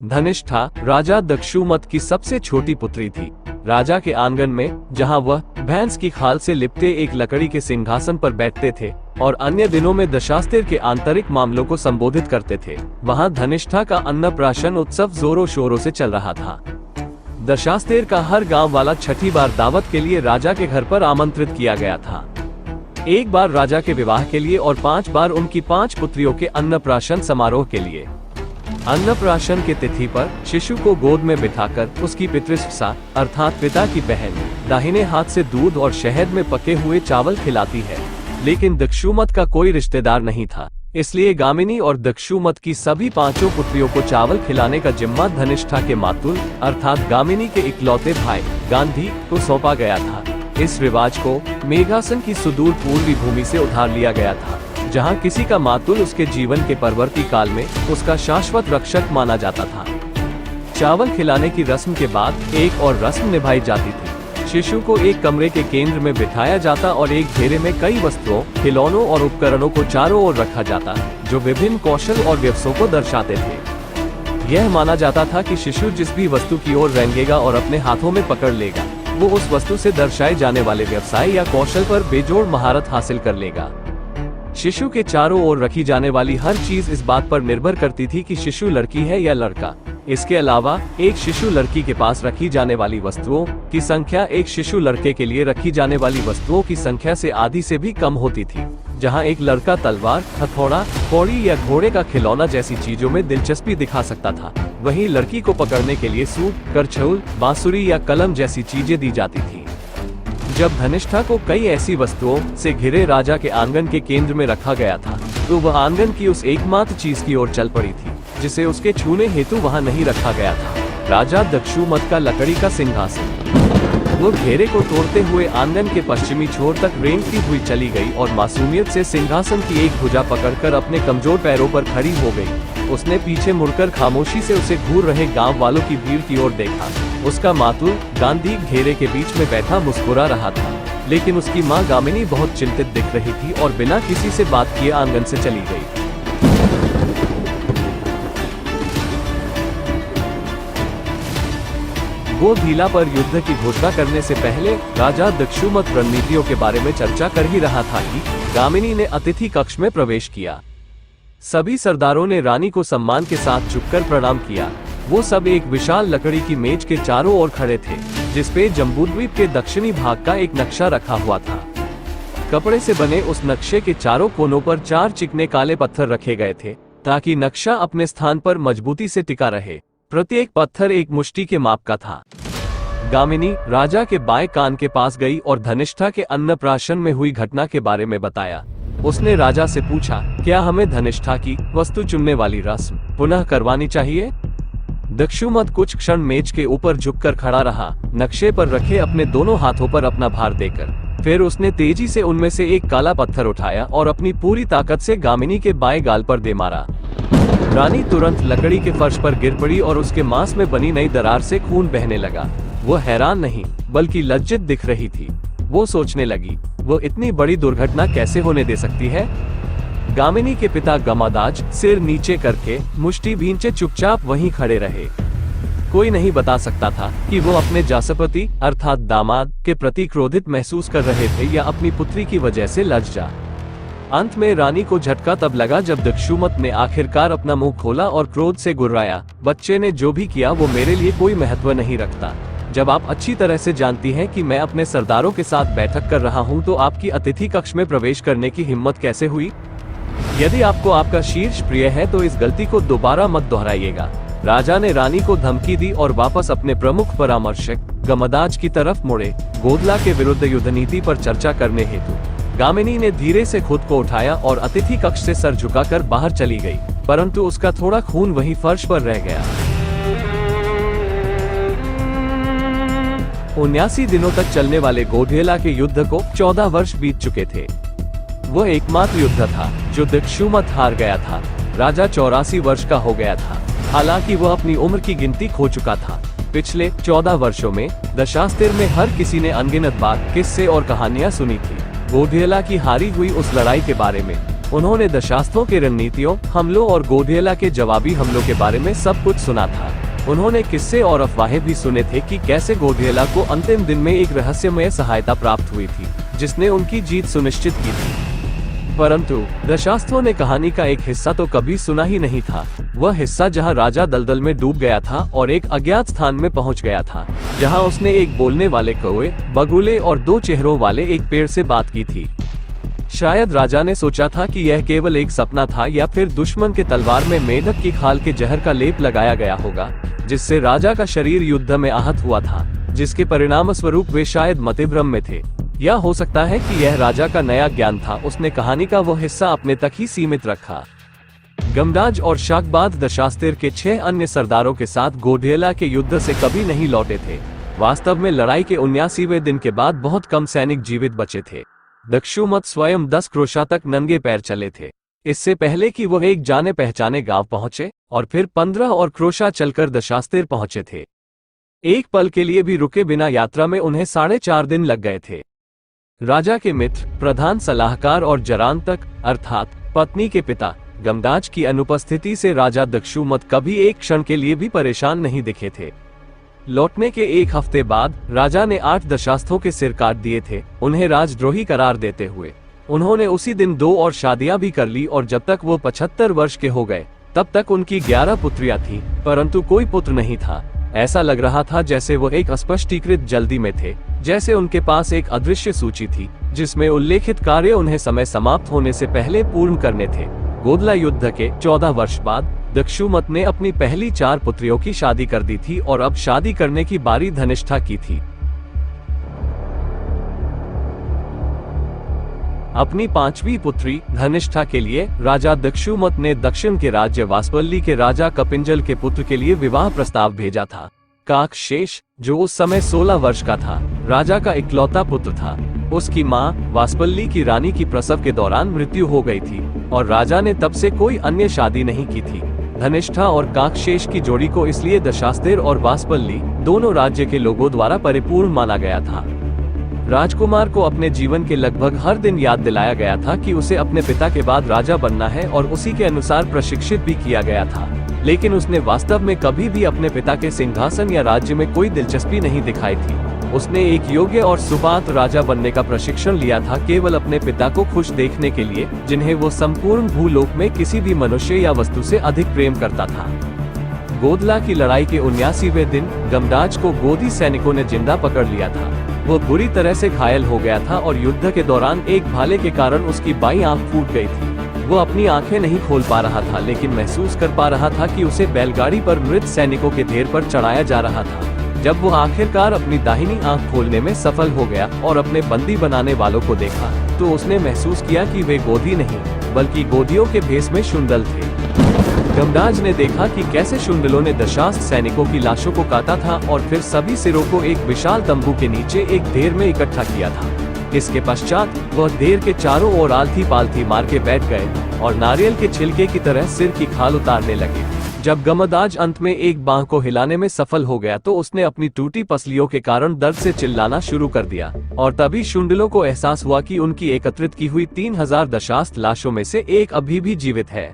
धनिष्ठा राजा दक्षुमत की सबसे छोटी पुत्री थी। राजा के आंगन में, जहां वह भैंस की खाल से लिपटे एक लकड़ी के सिंहासन पर बैठते थे और अन्य दिनों में दशास्त्र के आंतरिक मामलों को संबोधित करते थे, वहां धनिष्ठा का अन्नप्राशन उत्सव जोरों शोरों से चल रहा था। दशास्त्र का हर गांव वाला छठी बार दावत के लिए राजा के घर पर आमंत्रित किया गया था। एक बार राजा के विवाह के लिए और 5 बार उनकी 5 पुत्रियों के अन्नप्राशन समारोह के लिए। अन्नप्राशन की तिथि पर शिशु को गोद में बिठाकर उसकी पितृस्सा अर्थात पिता की बहन दाहिने हाथ से दूध और शहद में पके हुए चावल खिलाती है। लेकिन दक्षुमत का कोई रिश्तेदार नहीं था, इसलिए गामिनी और दक्षुमत की सभी 5 पुत्रियों को चावल खिलाने का जिम्मा धनिष्ठा के मातुल अर्थात गामिनी के इकलौते भाई गांधी को सौंपा गया था। इस रिवाज को मेघासन की सुदूर पूर्वी भूमि से उधार लिया गया था, जहां किसी का मातुल उसके जीवन के परवर्ती काल में उसका शाश्वत रक्षक माना जाता था। चावल खिलाने की रस्म के बाद एक और रस्म निभाई जाती थी। शिशु को एक कमरे के केंद्र में बिठाया जाता और एक घेरे में कई वस्तुओं, खिलौनों और उपकरणों को चारों ओर रखा जाता, जो विभिन्न कौशल और व्यवसायों को दर्शाते थे। यह माना जाता था कि शिशु जिस भी वस्तु की ओर रेंगेगा और अपने हाथों में पकड़ लेगा, वो उस वस्तु से दर्शाए जाने वाले व्यवसाय या कौशल पर बेजोड़ महारत हासिल कर लेगा। शिशु के चारों ओर रखी जाने वाली हर चीज इस बात पर निर्भर करती थी कि शिशु लड़की है या लड़का। इसके अलावा एक शिशु लड़की के पास रखी जाने वाली वस्तुओं की संख्या एक शिशु लड़के के लिए रखी जाने वाली वस्तुओं की संख्या से आधी से भी कम होती थी। जहां एक लड़का तलवार, हथौड़ा, कौड़ी या घोड़े का खिलौना जैसी चीजों में दिलचस्पी दिखा सकता था, वहीं लड़की को पकड़ने के लिए सूट, करछुल, बांसुरी या कलम जैसी चीजें दी जाती थी। जब धनिष्ठा को कई ऐसी वस्तुओं से घिरे राजा के आंगन के केंद्र में रखा गया था, तो वह आंगन की उस एकमात्र चीज की ओर चल पड़ी थी जिसे उसके छूने हेतु वहां नहीं रखा गया था, राजा दक्षुमत का लकड़ी का सिंहासन। वो घेरे को तोड़ते हुए आंगन के पश्चिमी छोर तक रेंगती हुई चली गई और मासूमियत से सिंहासन की एक भुजा पकड़कर अपने कमजोर पैरों पर खड़ी हो गई। उसने पीछे मुड़कर खामोशी से उसे घूर रहे गांव वालों की भीड़ की ओर देखा। उसका मातुल गांधी घेरे के बीच में बैठा मुस्कुरा रहा था, लेकिन उसकी मां गामिनी बहुत चिंतित दिख रही थी और बिना किसी से बात किए आंगन से चली गई। गोधीला पर युद्ध की घोषणा करने से पहले राजा दक्षुमत रणनीतियों के बारे में चर्चा कर ही रहा था कि गामिनी ने अतिथि कक्ष में प्रवेश किया। सभी सरदारों ने रानी को सम्मान के साथ झुककर प्रणाम किया। वो सब एक विशाल लकड़ी की मेज के चारों ओर खड़े थे, जिसपे जम्बूद्वीप के दक्षिणी भाग का एक नक्शा रखा हुआ था। कपड़े से बने उस नक्शे के चारों कोनों पर 4 चिकने काले पत्थर रखे गए थे, ताकि नक्शा अपने स्थान पर मजबूती से टिका रहे। प्रत्येक पत्थर एक मुष्टि के माप का था। गामिनी राजा के बाएं कान के पास गई और धनिष्ठा के अन्नप्राशन में हुई घटना के बारे में बताया। उसने राजा से पूछा, क्या हमें धनिष्ठा की वस्तु चुनने वाली रस्म पुनः करवानी चाहिए? दक्षुमत कुछ क्षण मेज के ऊपर झुककर खड़ा रहा, नक्शे पर रखे अपने दोनों हाथों पर अपना भार देकर। फिर उसने तेजी से उनमें से एक काला पत्थर उठाया और अपनी पूरी ताकत से गामिनी के बाएं गाल पर दे मारा। रानी तुरंत लकड़ी के फर्श पर गिर पड़ी और उसके मांस में बनी नई दरार से खून बहने लगा। वो हैरान नहीं बल्कि लज्जित दिख रही थी। वो सोचने लगी, वो इतनी बड़ी दुर्घटना कैसे होने दे सकती है? गामिनी के पिता गमादाज सिर नीचे करके मुष्टि भींचे चुपचाप वहीं खड़े रहे। कोई नहीं बता सकता था कि वो अपने जासपति अर्थात दामाद के प्रति क्रोधित महसूस कर रहे थे या अपनी पुत्री की वजह से लज्जा। अंत में रानी को झटका तब लगा जब दक्षुमत ने आखिरकार अपना मुंह खोला और क्रोध से गुर्राया, बच्चे ने जो भी किया वो मेरे लिए कोई महत्व नहीं रखता। जब आप अच्छी तरह से जानती हैं कि मैं अपने सरदारों के साथ बैठक कर रहा हूं, तो आपकी अतिथि कक्ष में प्रवेश करने की हिम्मत कैसे हुई? यदि आपको आपका शीर्ष प्रिय है तो इस गलती को दोबारा मत दोहराइएगा। राजा ने रानी को धमकी दी और वापस अपने प्रमुख परामर्शक गमदाज की तरफ मुड़े। गोधला के विरुद्ध युद्ध नीति पर चर्चा करने हेतु गामिनी ने धीरे से खुद को उठाया और अतिथि कक्ष से सर झुकाकर बाहर चली गई, परंतु उसका थोड़ा खून वहीं फर्श पर रह गया। 79 दिनों तक चलने वाले गोधेला के युद्ध को 14 वर्ष बीत चुके थे। वह एकमात्र युद्ध था जो दक्षुमत हार गया था। राजा 84 वर्ष का हो गया था, हालांकि वह अपनी उम्र की गिनती खो चुका था। पिछले 14 वर्षों में दशास्त्र में हर किसी ने अनगिनत बात, किस्से और कहानियां सुनी थी। गोधेला की हारी हुई उस लड़ाई के बारे में, उन्होंने दशास्त्रों के रणनीतियों, हमलों और गोधियला के जवाबी हमलों के बारे में सब कुछ सुना था। उन्होंने किस्से और अफवाहें भी सुने थे कि कैसे गोधियला को अंतिम दिन में एक रहस्यमय सहायता प्राप्त हुई थी, जिसने उनकी जीत सुनिश्चित की थी। परंतु दशास्त्रों ने कहानी का एक हिस्सा तो कभी सुना ही नहीं था, वह हिस्सा जहां राजा दलदल में डूब गया था और एक अज्ञात स्थान में पहुंच गया था, जहां उसने एक बोलने वाले कौवे, बगुले और 2 चेहरों वाले एक पेड़ से बात की थी। शायद राजा ने सोचा था कि यह केवल एक सपना था, या फिर दुश्मन के तलवार में मेढक की खाल के जहर का लेप लगाया गया होगा, जिससे राजा का शरीर युद्ध में आहत हुआ था, जिसके परिणाम स्वरूप वे शायद मतिभ्रम में थे। या हो सकता है कि यह राजा का नया ज्ञान था, उसने कहानी का वो हिस्सा अपने तक ही सीमित रखा। गमदाज और शाकबाद दशास्तिर के 6 अन्य सरदारों के साथ गोधियला के युद्ध से कभी नहीं लौटे थे। वास्तव में लड़ाई के 79वें दिन के बाद बहुत कम सैनिक जीवित बचे थे। दक्षुमत स्वयं 10 क्रोशा तक नंगे पैर चले थे, इससे पहले कि वह एक जाने पहचाने गांव पहुंचे, और फिर 15 और क्रोशा चलकर दशास्तिर पहुंचे थे। एक पल के लिए भी रुके बिना यात्रा में उन्हें 4.5 दिन लग गए थे। राजा के मित्र, प्रधान सलाहकार और जरांतक अर्थात पत्नी के पिता गमदाज की अनुपस्थिति से राजा दक्षुमत कभी एक क्षण के लिए भी परेशान नहीं दिखे थे। लौटने के 1 हफ्ते बाद राजा ने 8 दशास्त्रों के सिर काट दिए थे, उन्हें राजद्रोही करार देते हुए। उन्होंने उसी दिन 2 और शादियां भी कर ली, और जब तक वो 75 वर्ष के हो गए तब तक उनकी 11 पुत्रियां थीं, परंतु कोई पुत्र नहीं था। ऐसा लग रहा था जैसे वो एक अस्पष्टीकृत जल्दी में थे, जैसे उनके पास एक अदृश्य सूची थी जिसमें उल्लेखित कार्य उन्हें समय समाप्त होने से पहले पूर्ण करने थे। गोधला युद्ध के 14 वर्ष बाद दक्षुमत ने अपनी पहली 4 पुत्रियों की शादी कर दी थी, और अब शादी करने की बारी धनिष्ठा की थी। अपनी 5वीं पुत्री धनिष्ठा के लिए राजा दक्षुमत ने दक्षिण के राज्य वासपल्ली के राजा कपिंजल के पुत्र के लिए विवाह प्रस्ताव भेजा था। काकशेष, जो उस समय 16 वर्ष का था, राजा का इकलौता पुत्र था। उसकी मां वासपल्ली की रानी की प्रसव के दौरान मृत्यु हो गई थी, और राजा ने तब से कोई अन्य शादी नहीं की थी। धनिष्ठा और काकशेष की जोड़ी को इसलिए दशास्तिर और वासपल्ली दोनों राज्य के लोगों द्वारा परिपूर्ण माना गया था। राजकुमार को अपने जीवन के लगभग हर दिन याद दिलाया गया था कि उसे अपने पिता के बाद राजा बनना है, और उसी के अनुसार प्रशिक्षित भी किया गया था। लेकिन उसने वास्तव में कभी भी अपने पिता के सिंहासन या राज्य में कोई दिलचस्पी नहीं दिखाई थी। उसने एक योग्य और सुपात्र राजा बनने का प्रशिक्षण लिया था, केवल अपने पिता को खुश देखने के लिए, जिन्हें वो संपूर्ण भूलोक में किसी भी मनुष्य या वस्तु से अधिक प्रेम करता था। गोधला की लड़ाई के 79वें दिन गमदाज को गोदी सैनिकों ने जिंदा पकड़ लिया था। वो बुरी तरह से घायल हो गया था, और युद्ध के दौरान एक भाले के कारण उसकी बाईं आंख फूट गई थी। वो अपनी आंखें नहीं खोल पा रहा था, लेकिन महसूस कर पा रहा था कि उसे बैलगाड़ी पर मृत सैनिकों के ढेर पर चढ़ाया जा रहा था। जब वो आखिरकार अपनी दाहिनी आंख खोलने में सफल हो गया और अपने बंदी बनाने वालों को देखा, तो उसने महसूस किया कि वे गोधी नहीं, बल्कि गोदियों के भेष में शुंडल थे। गमदाज ने देखा कि कैसे शुंडलों ने दशास्त्र सैनिकों की लाशों को काटा था, और फिर सभी सिरों को एक विशाल तंबू के नीचे एक ढेर में इकट्ठा किया था। इसके पश्चात वह ढेर के चारों ओर आलथी पालथी मार के बैठ गए, और नारियल के छिलके की तरह सिर की खाल उतारने लगे। जब गमदाज अंत में एक बांह को हिलाने में सफल हो गया, तो उसने अपनी टूटी पसलियों के कारण दर्द से चिल्लाना शुरू कर दिया, और तभी शुंडलों को एहसास हुआ कि उनकी एकत्रित की हुई 3000 दशास्त्र लाशों में से एक अभी भी जीवित है।